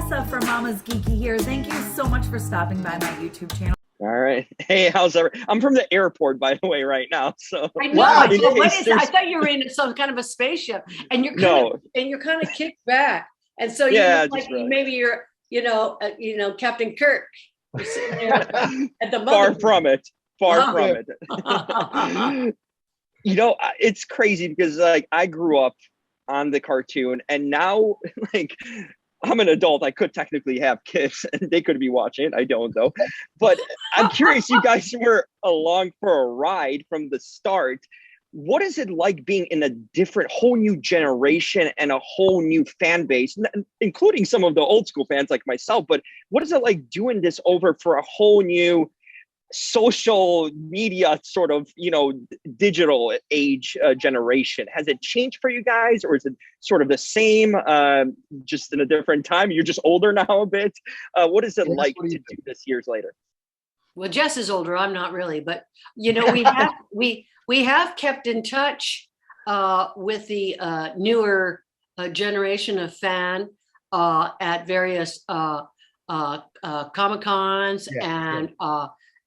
Tessa from Mama's Geeky here. Thank you so much for stopping by my YouTube channel. All right. Hey, how's everyone? I'm from the airport, by the way, right now. So I know. I thought you were in some kind of a spaceship, and you're kind of kicked back, and so you look like maybe you're, Captain Kirk. You're sitting there at the far from it. Far from it. It's crazy because I grew up on the cartoon, and now I'm an adult. I could technically have kids and they could be watching it. I don't though. But I'm curious, you guys were along for a ride from the start. What is it like being in a different, whole new generation and a whole new fan base, including some of the old school fans like myself? But what is it like doing this over for a whole new social media sort of, digital age generation? Has it changed for you guys, or is it sort of the same, just in a different time? You're just older now a bit. What is it like to do this years later? Well, Jess is older. I'm not really, but we have kept in touch with the newer generation of fan at various Comic-Cons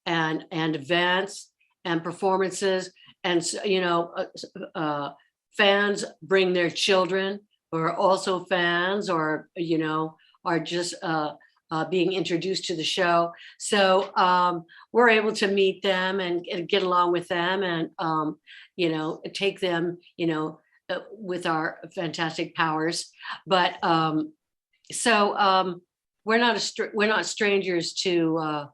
and events and performances, and fans bring their children who are also fans, or are just being introduced to the show. So we're able to meet them and get along with them, and take them with our fantastic powers. But we're not strangers to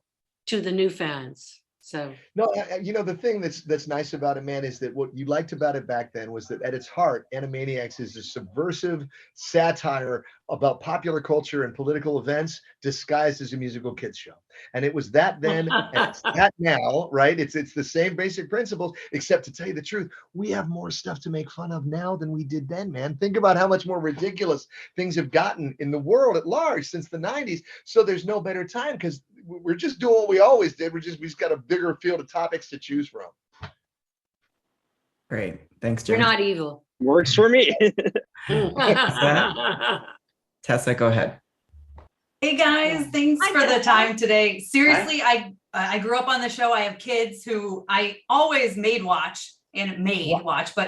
the new fans. So no, the thing that's nice about it, man, is that what you liked about it back then was that at its heart, Animaniacs is a subversive satire about popular culture and political events disguised as a musical kids show. And it was that then, and it's that now, right? It's the same basic principles, except to tell you the truth, we have more stuff to make fun of now than we did then, man. Think about how much more ridiculous things have gotten in the world at large since the 90s. So there's no better time, because we're just doing what we always did. We just got a bigger field of topics to choose from. Great. Thanks, Jim. You're not evil. Works for me. Tessa, go ahead. Hey guys, thanks for the time today. Seriously, I grew up on the show. I have kids who I always but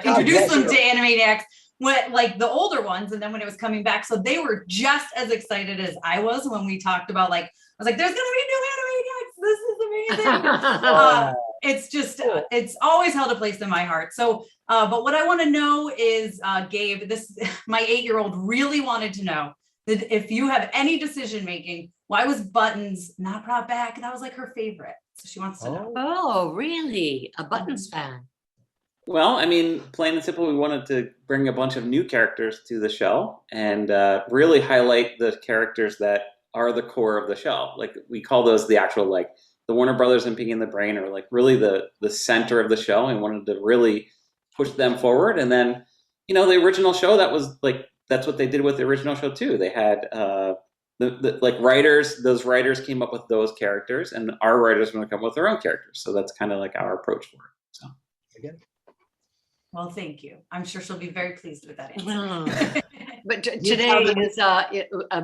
introduced them to Animaniacs when, like, the older ones, and then when it was coming back. So they were just as excited as I was when we talked about, I was like, there's gonna be new Animaniacs. This is amazing. It's just, it's always held a place in my heart. So, but what I want to know is, Gabe, my 8-year-old really wanted to know that if you have any decision making, why was Buttons not brought back? That was like her favorite. So she wants to know. Oh, really? A Buttons fan? Well, I mean, plain and simple, we wanted to bring a bunch of new characters to the show and really highlight the characters that are the core of the show. Like, we call those the actual, the Warner Brothers and Pinky and the Brain, are really the center of the show, and wanted to really push them forward. And then, the original show, that was that's what they did with the original show too. They had writers. Those writers came up with those characters, and our writers are going to come up with their own characters. So that's kind of our approach for it. So again. Well, thank you. I'm sure she'll be very pleased with that answer. But today is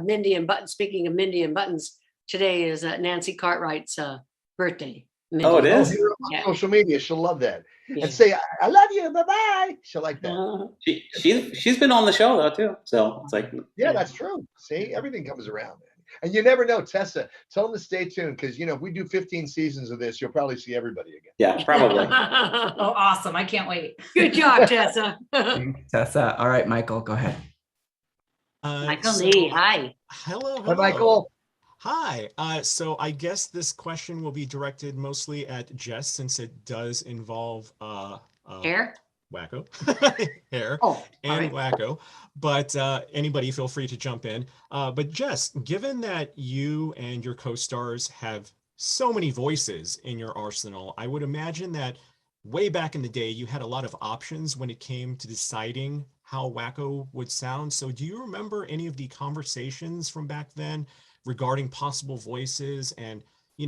Mindy and Buttons. Speaking of Mindy and Buttons, today is Nancy Cartwright's birthday. Mindy. Oh, it is? On social media, she'll love that. Yeah. And say, I love you, bye-bye. She'll like that. She's been on the show, though, too. So it's yeah, that's true. See, everything comes around, man. And you never know. Tessa, tell them to stay tuned, because, if we do 15 seasons of this, you'll probably see everybody again. Yeah, probably. Oh, awesome. I can't wait. Good job, Tessa. Tessa. All right, Michael, go ahead. Michael Lee, hi. Hello. Hi, Michael. Hi. So I guess this question will be directed mostly at Jess, since it does involve Hair? Wakko, hair, right. and Wakko. But anybody feel free to jump in. But Jess, given that you and your co-stars have so many voices in your arsenal, I would imagine that way back in the day, you had a lot of options when it came to deciding how Wakko would sound. So do you remember any of the conversations from back then regarding possible voices, and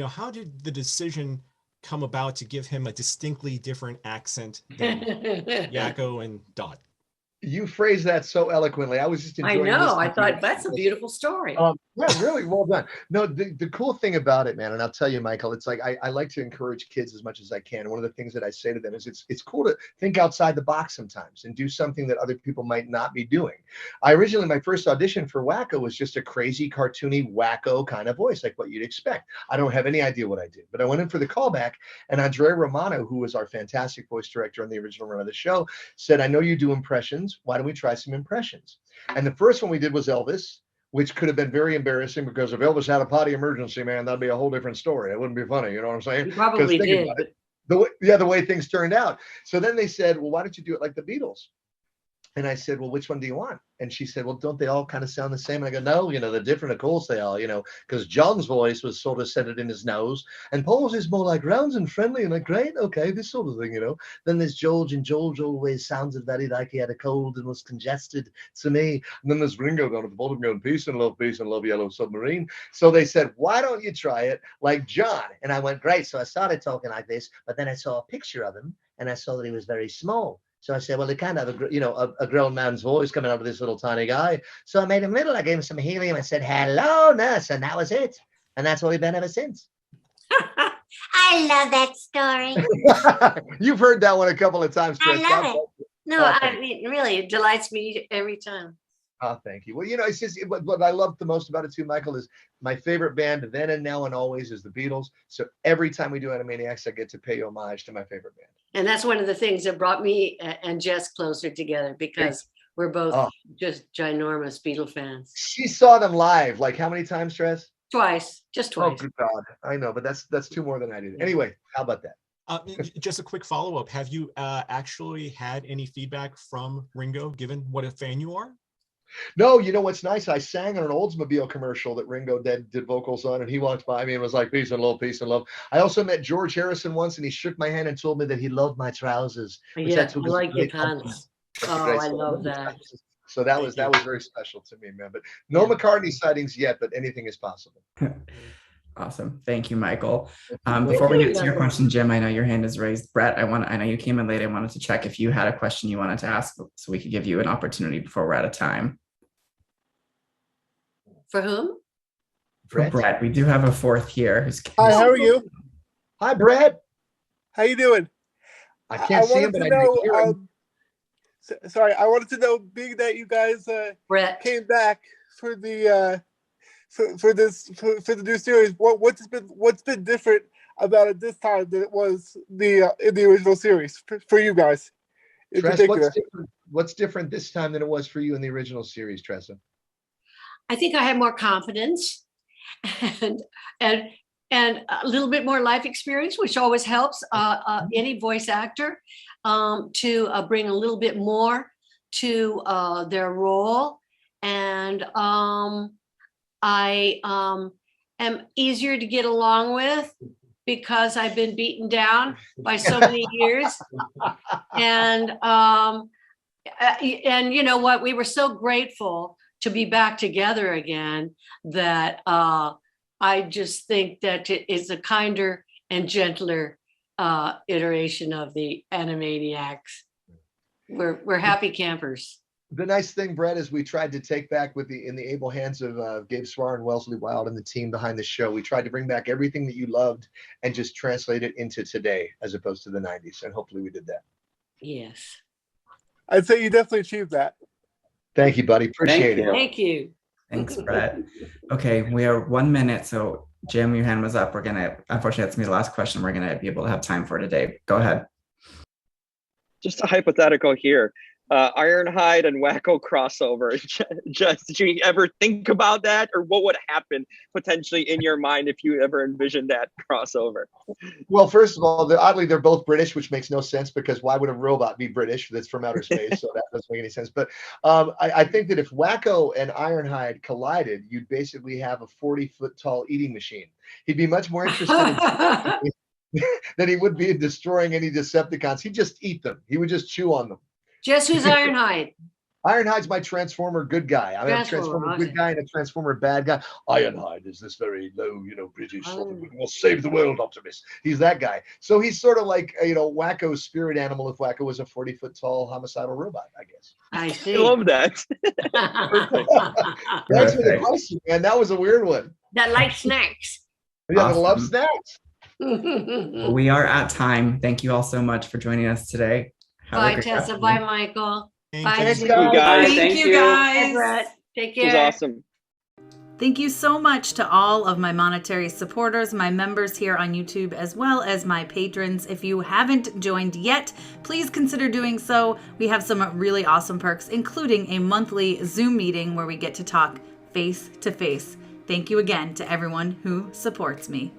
how did the decision come about to give him a distinctly different accent than Yakko and Dot? You phrased that so eloquently. I was just enjoying I know. I thought that's a beautiful story. Yeah, really well done. No, the cool thing about it, man, and I'll tell you, Michael, it's like I like to encourage kids as much as I can. One of the things that I say to them is it's cool to think outside the box sometimes and do something that other people might not be doing. My first audition for Wakko was just a crazy, cartoony, Wakko kind of voice, like what you'd expect. I don't have any idea what I did, but I went in for the callback, and Andrea Romano, who was our fantastic voice director on the original run of the show, said, "I know you do impressions. Why don't we try some impressions?" And the first one we did was Elvis, which could have been very embarrassing, because if Elvis had a potty emergency, man, that'd be a whole different story. It wouldn't be funny. You know what I'm saying? You probably Think did. about it, the way things turned out. So then they said, well, why don't you do it like the Beatles? And I said, well, which one do you want? And she said, well, don't they all kind of sound the same? And I go, no, they're different. Of course they are, because John's voice was sort of centered in his nose, and Paul's is more like round and friendly and like, great, okay, this sort of thing, Then there's George, and George always sounded very like he had a cold and was congested to me. And then there's Ringo down at the bottom going, peace and love, yellow submarine. So they said, why don't you try it like John? And I went, great. So I started talking like this, but then I saw a picture of him, and I saw that he was very small. So I said, well, he can't have a grown man's voice coming out of this little tiny guy. So I made him little. I gave him some helium. I said, hello, nurse. And that was it. And that's what we've been ever since. I love that story. You've heard that one a couple of times, Chris. I love it. No, I mean, really, it delights me every time. Oh, thank you. Well, it's just what I love the most about it too, Michael, is my favorite band then and now and always is the Beatles. So every time we do Animaniacs, I get to pay homage to my favorite band. And that's one of the things that brought me and Jess closer together, because we're both just ginormous Beatle fans. She saw them live, like how many times, Tress? Just twice. Oh, good God. I know, but that's two more than I did. Anyway, how about that? Just a quick follow-up. Have you actually had any feedback from Ringo, given what a fan you are? No, what's nice? I sang on an Oldsmobile commercial that Ringo did vocals on, and he walked by me and was like, peace and love, peace and love. I also met George Harrison once, and he shook my hand and told me that he loved my trousers. Yeah, I like your pants. Oh, I love that. So that was very special to me, man. But no McCartney sightings yet, but anything is possible. Awesome. Thank you, Michael. Before we get to your question, Jim, I know your hand is raised. Brett, I know you came in late. I wanted to check if you had a question you wanted to ask, so we could give you an opportunity before we're out of time. For whom? For Brett. We do have a fourth here. Hi, how are you? Hi, Brett. How you doing? I can't see him, but I can hear him. Sorry, I wanted to know, being that you guys came back for the for the new series, what's been different about it this time than it was in the original series for you guys in Tress, particular? What's different this time than it was for you in the original series, Tressa? I think I have more confidence and a little bit more life experience, which always helps any voice actor to bring a little bit more to their role. And I am easier to get along with because I've been beaten down by so many years. And you know what? We were so grateful to be back together again that I just think that it is a kinder and gentler iteration of the Animaniacs. We're happy campers. The nice thing, Brett, is we tried to take back in the able hands of Gabe Swarr and Wellesley Wild and the team behind the show. We tried to bring back everything that you loved and just translate it into today as opposed to the 90s. And hopefully we did that. Yes. I'd say you definitely achieved that. Thank you, buddy. Appreciate it. Thank you. Thanks, Brett. Okay, we are 1 minute. So Jim, your hand was up. Unfortunately, that's gonna be the last question we're gonna be able to have time for today. Go ahead. Just a hypothetical here. Ironhide and Wakko crossover. Just did you ever think about that, or what would happen potentially in your mind if you ever envisioned that crossover? Well, first of all, oddly, they're both British, which makes no sense because why would a robot be British that's from outer space? So that doesn't make any sense. But I think that if Wakko and Ironhide collided, you'd basically have a 40-foot tall eating machine. He'd be much more interested in than he would be in destroying any Decepticons. He'd just eat them. He would just chew on them. Just who's Ironhide? Ironhide's my Transformer good guy. I mean, a Transformer good okay. guy and a Transformer bad guy. Ironhide is this very low, British sort of, we'll save the world optimist. He's that guy. So he's sort of like, Wakko's spirit animal if Wakko was a 40-foot tall homicidal robot, I guess. I see. I love that. Thanks for the question, man. That was a weird one. That likes snacks. Yeah, Awesome. I love snacks. Well, we are at time. Thank you all so much for joining us today. Have a Bye, great Tessa. afternoon. Bye, Michael. Thank Bye, you. Thanks, Judy. guys. Thank Thank you you. Bye, guys. Brett. Take It was care. awesome. Thank you so much to all of my monetary supporters, my members here on YouTube, as well as my patrons. If you haven't joined yet, please consider doing so. We have some really awesome perks, including a monthly Zoom meeting where we get to talk face to face. Thank you again to everyone who supports me.